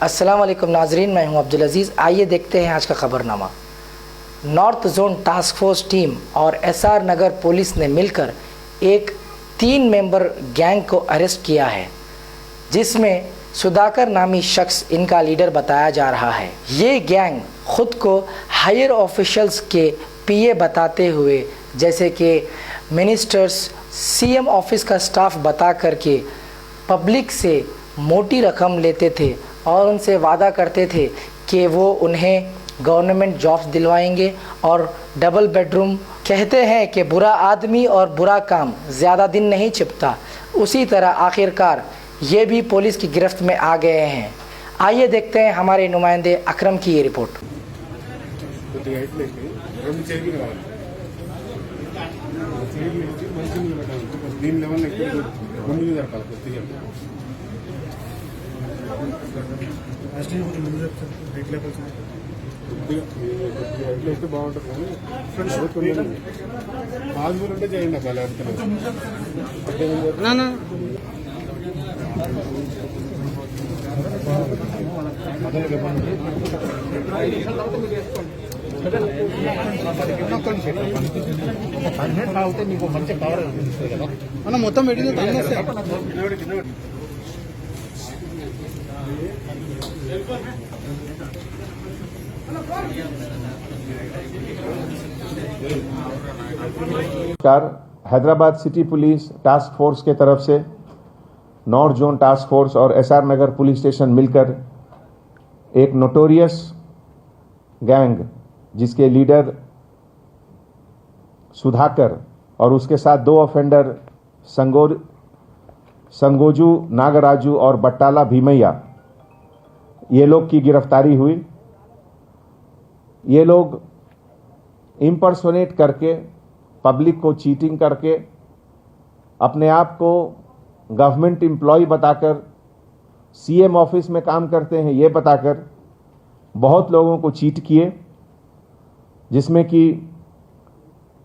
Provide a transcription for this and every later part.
अस्सलाम वालेकुम नाजरीन, मैं हूं अब्दुल अजीज़। आइए देखते हैं आज का खबरनामा। North zone task force team और एसआर नगर पुलिस ने मिलकर एक 3 मेंबर गैंग को अरेस्ट किया है, जिसमें सुधाकर नामी शख्स इनका लीडर बताया जा रहा है। ये गैंग खुद को हायर ऑफिशियल्स के पीए बताते हुए, जैसे कि मिनिस्टर्स, सीएम ऑफिस का स्टाफ बता करके पब्लिक से मोटी रकम लेते थे और उनसे वादा करते थे कि वो उन्हें गवर्नमेंट जॉब्स दिलवाएंगे और डबल बेडरूम। कहते हैं कि बुरा आदमी और बुरा काम ज़्यादा दिन नहीं छिपता। उसी तरह आखिरकार ये भी पुलिस की गिरफ्त में आ गए हैं। आइए देखते हैं हमारे नुमाइंदे अकरम की ये रिपोर्ट। మొత్తం పెట్టింది Hyderabad city police task force के तरफ से नॉर्थ जोन टास्क फोर्स और एसआर नगर पुलिस स्टेशन मिलकर एक नोटोरियस गैंग जिसके लीडर सुधाकर और उसके साथ 2 ऑफेंडर संगोजू नागराजू और बट्टाला भीमैया, ये लोग की गिरफ्तारी हुई। ये लोग इम्पर्सोनेट करके, पब्लिक को चीटिंग करके, अपने आप को गवर्नमेंट एम्प्लॉय बताकर, सीएम ऑफिस में काम करते हैं ये बताकर बहुत लोगों को चीट किए, जिसमें कि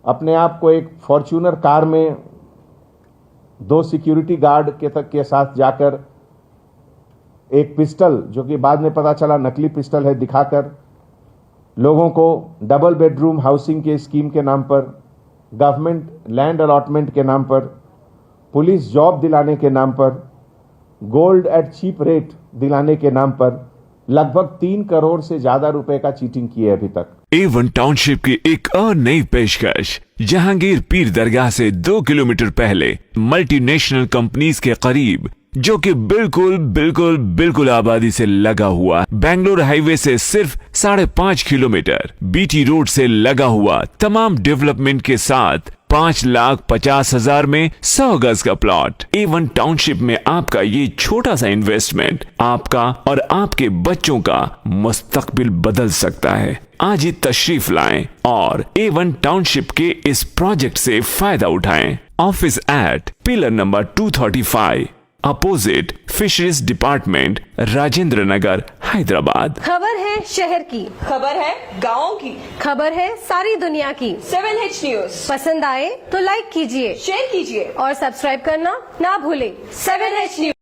अपने आप को एक फॉर्च्यूनर कार में 2 सिक्योरिटी गार्ड के साथ जाकर एक पिस्टल, जो कि बाद में पता चला नकली पिस्टल है, दिखाकर लोगों को डबल बेडरूम हाउसिंग के स्कीम के नाम पर, गवर्नमेंट लैंड अलॉटमेंट के नाम पर, पुलिस जॉब दिलाने के नाम पर, गोल्ड एट चीप रेट दिलाने के नाम पर लगभग 3 करोड़ से ज्यादा रुपए का चीटिंग की है अभी तक। A1 टाउनशिप की एक और नई पेशकश। जहांगीर पीर दरगाह से 2 किलोमीटर पहले मल्टीनेशनल कंपनीज के करीब, जो कि बिल्कुल आबादी से लगा हुआ, बेंगलोर हाईवे से सिर्फ 5.5 किलोमीटर, बीटी रोड से लगा हुआ, तमाम डेवलपमेंट के साथ 5,50,000 में 100 गज का प्लॉट। A1 टाउनशिप में आपका ये छोटा सा इन्वेस्टमेंट आपका और आपके बच्चों का मुस्तकबिल बदल सकता है। आज ही तशरीफ लाएं और A1 टाउनशिप के इस प्रोजेक्ट से फायदा उठाएं। Office at pillar number 235, opposite fisheries department, Rajendra Nagar, Hyderabad. खबर है शहर की, खबर है गाँव की, खबर है सारी दुनिया की। 7H न्यूज पसंद आए तो लाइक कीजिए, शेयर कीजिए और सब्सक्राइब करना ना भूले। 7H news.